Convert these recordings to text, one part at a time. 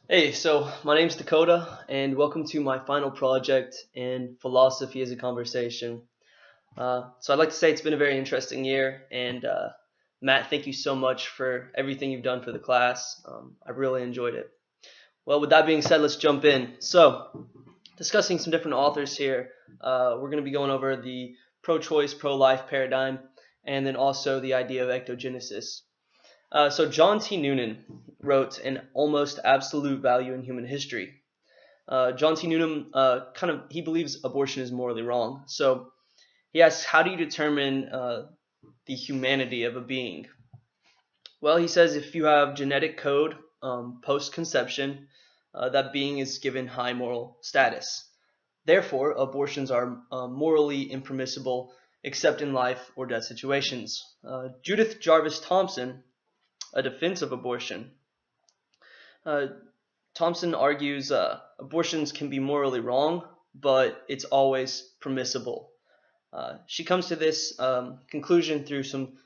Hey, so my name's Dakota, and welcome to my final project in philosophy as a conversation. So I'd like to say it's been a very interesting year, and Matt, thank you so much for everything you've done for the class. I really enjoyed it. Well, with that being said, let's jump in. So, discussing some different authors here, we're going to be going over the pro-choice, pro-life paradigm, and then also the idea of ectogenesis. So John T. Noonan wrote an almost absolute value in human history. John T. Noonan he believes abortion is morally wrong. So he asks, how do you determine the humanity of a being? Well, he says if you have genetic code post conception, that being is given high moral status. Therefore, abortions are morally impermissible except in life or death situations. Judith Jarvis Thompson, a defense of abortion. Uh, Thompson argues abortions can be morally wrong, but it's always permissible. She comes to this conclusion through some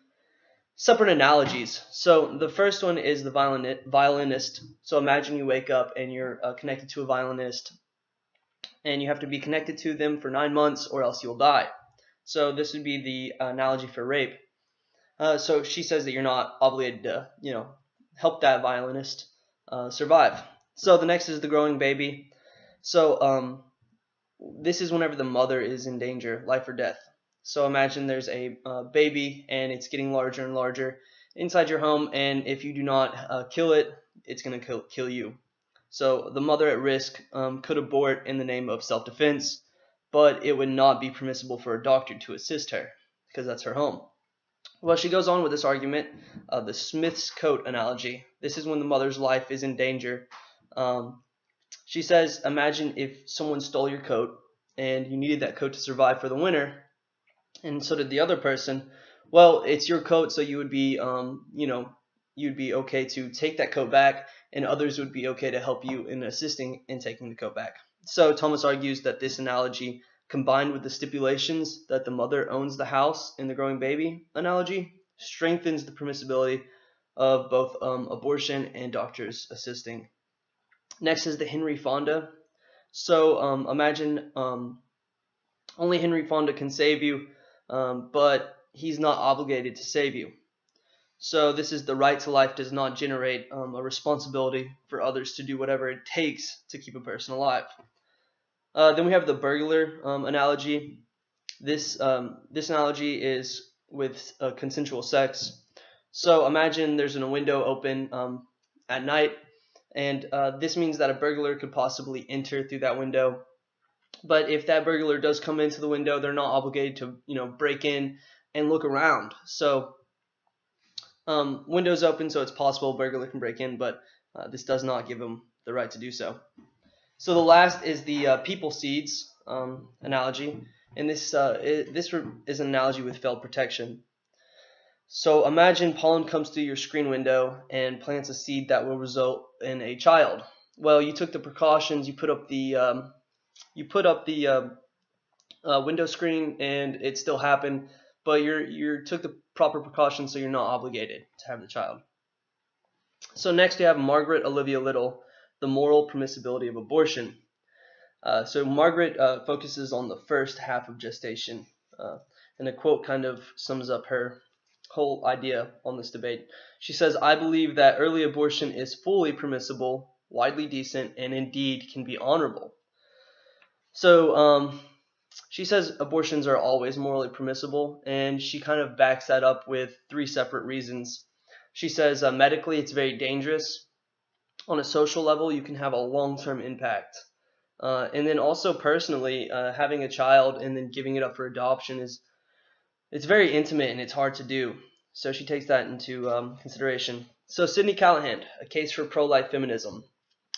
separate analogies. So the first one is the violinist. So imagine you wake up and you're connected to a violinist, and you have to be connected to them for 9 months, or else you'll die. So this would be the analogy for rape. So she says that you're not obligated to, help that violinist survive. So the next is the growing baby. So this is whenever the mother is in danger, life or death. So imagine there's a baby and it's getting larger and larger inside your home, and if you do not kill it, it's going to kill you. So the mother at risk could abort in the name of self-defense, but it would not be permissible for a doctor to assist her because that's her home. Well, she goes on with this argument, the Smith's coat analogy. This is when the mother's life is in danger. Um, she says, imagine if someone stole your coat and you needed that coat to survive for the winter, and so did the other person. Well, it's your coat, so you would be, you'd be okay to take that coat back, and others would be okay to help you in assisting in taking the coat back. So Thomas argues that this analogy, combined with the stipulations that the mother owns the house in the growing baby analogy, strengthens the permissibility of both abortion and doctors assisting. Next is the Henry Fonda. So imagine only Henry Fonda can save you, but he's not obligated to save you. So this is the right to life does not generate a responsibility for others to do whatever it takes to keep a person alive. Then we have the burglar analogy. This analogy is with consensual sex. So imagine there's a window open at night, and this means that a burglar could possibly enter through that window. But if that burglar does come into the window, they're not obligated to break in and look around. So windows open, so it's possible a burglar can break in, but this does not give them the right to do so. So the last is the people seeds analogy, and this is an analogy with failed protection. So imagine pollen comes through your screen window and plants a seed that will result in a child. Well, you took the precautions, you put up the window screen, and it still happened, but you took the proper precautions, so you're not obligated to have the child. So next we have Margaret Olivia Little, the moral permissibility of abortion. So Margaret focuses on the first half of gestation, and a quote kind of sums up her whole idea on this debate. She says, I believe that early abortion is fully permissible, widely decent, and indeed can be honorable. So she says abortions are always morally permissible, and she kind of backs that up with three separate reasons. She says medically it's very dangerous. On a social level, you can have a long-term impact. And then also personally, having a child and then giving it up for adoption it's very intimate and it's hard to do. So she takes that into consideration. So Sidney Callahan, A Case for Pro-Life Feminism.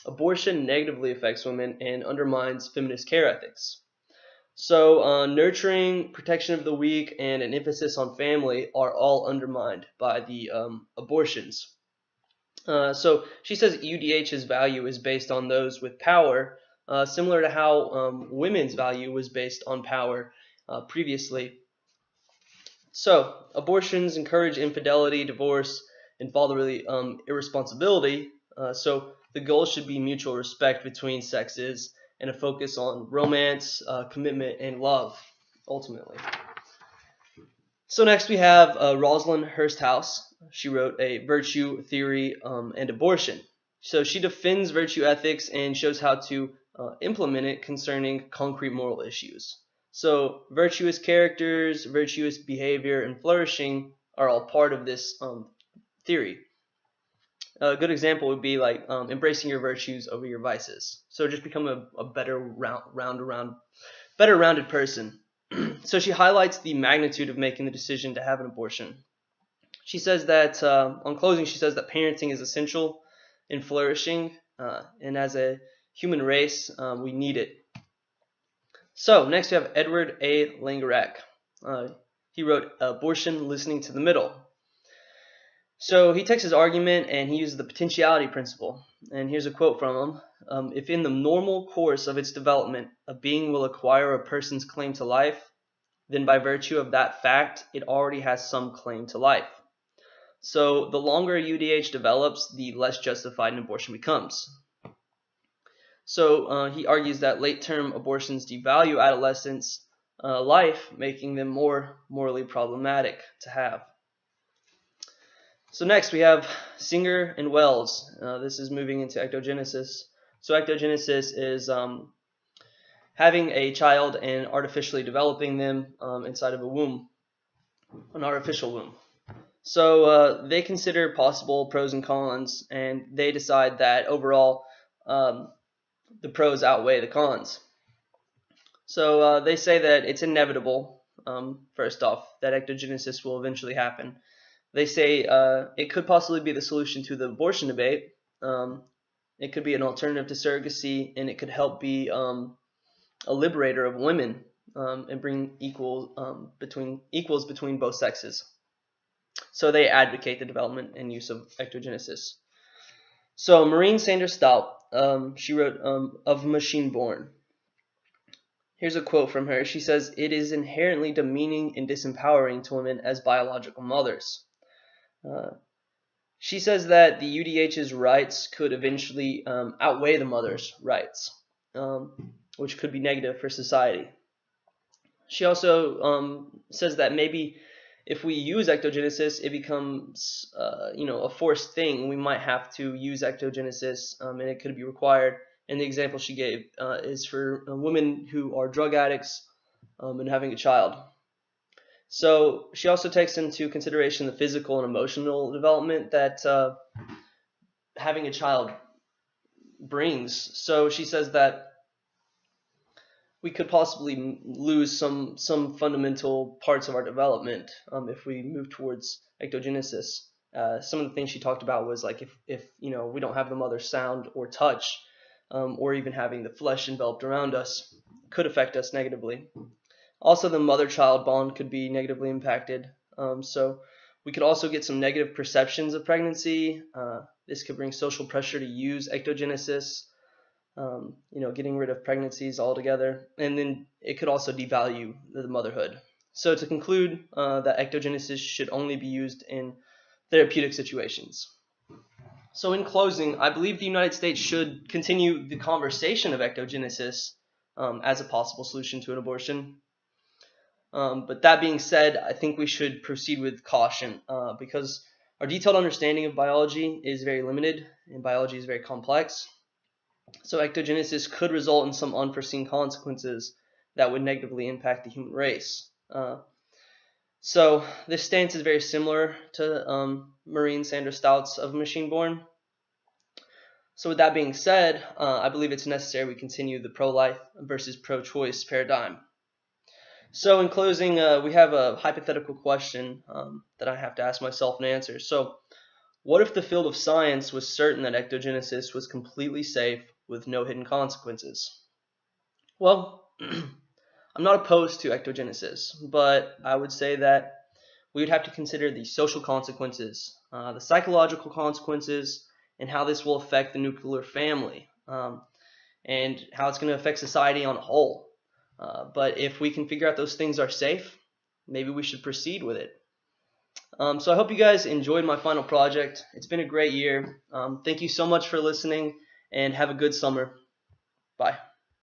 Abortion negatively affects women and undermines feminist care ethics. So nurturing, protection of the weak, and an emphasis on family are all undermined by the abortions. So she says UDH's value is based on those with power, similar to how women's value was based on power previously. So abortions encourage infidelity, divorce, and fatherly irresponsibility. So the goal should be mutual respect between sexes and a focus on romance, commitment, and love, ultimately. So next we have Rosalind Hursthouse. She wrote a virtue, theory, and abortion. So she defends virtue ethics and shows how to implement it concerning concrete moral issues. So virtuous characters, virtuous behavior, and flourishing are all part of this theory. A good example would be like embracing your virtues over your vices. So just become a better better rounded person. So she highlights the magnitude of making the decision to have an abortion. She says that, on closing, she says that parenting is essential in flourishing, and as a human race, we need it. So next we have Edward A. Langerek. He wrote Abortion, Listening to the Middle. So he takes his argument and he uses the potentiality principle. And here's a quote from him. If in the normal course of its development, a being will acquire a person's claim to life, then by virtue of that fact, it already has some claim to life. So the longer a UDH develops, the less justified an abortion becomes. So he argues that late-term abortions devalue adolescents' life, making them more morally problematic to have. So next we have Singer and Wells. This is moving into ectogenesis. So ectogenesis is having a child and artificially developing them inside of a womb, an artificial womb. So they consider possible pros and cons, and they decide that overall the pros outweigh the cons. So they say that it's inevitable, first off, that ectogenesis will eventually happen. They say it could possibly be the solution to the abortion debate. It could be an alternative to surrogacy, and it could help be a liberator of women and bring equals between both sexes. So they advocate the development and use of ectogenesis. So Maureen Sanders Stout, she wrote Of Machine Born. Here's a quote from her. She says, "It is inherently demeaning and disempowering to women as biological mothers." She says that the UDH's rights could eventually outweigh the mother's rights, which could be negative for society. She also says that maybe if we use ectogenesis, it becomes a forced thing. We might have to use ectogenesis, and it could be required. And the example she gave is for women who are drug addicts and having a child. So she also takes into consideration the physical and emotional development that having a child brings. So she says that we could possibly lose some fundamental parts of our development if we move towards ectogenesis. Some of the things she talked about was like if we don't have the mother's sound or touch, or even having the flesh enveloped around us, could affect us negatively. Also, the mother-child bond could be negatively impacted. So we could also get some negative perceptions of pregnancy. This could bring social pressure to use ectogenesis, getting rid of pregnancies altogether. And then it could also devalue the motherhood. So to conclude, that ectogenesis should only be used in therapeutic situations. So in closing, I believe the United States should continue the conversation of ectogenesis as a possible solution to an abortion. But that being said, I think we should proceed with caution because our detailed understanding of biology is very limited and biology is very complex. So ectogenesis could result in some unforeseen consequences that would negatively impact the human race. So this stance is very similar to Maureen Sanders Stout's Of Machine Born. So with that being said, I believe it's necessary we continue the pro-life versus pro-choice paradigm. So in closing, we have a hypothetical question that I have to ask myself and answer. So what if the field of science was certain that ectogenesis was completely safe with no hidden consequences? Well, I'm not opposed to ectogenesis, but I would say that we would have to consider the social consequences, the psychological consequences, and how this will affect the nuclear family, and how it's going to affect society on a whole. But if we can figure out those things are safe, maybe we should proceed with it. So I hope you guys enjoyed my final project. It's been a great year. Thank you so much for listening, and have a good summer. Bye.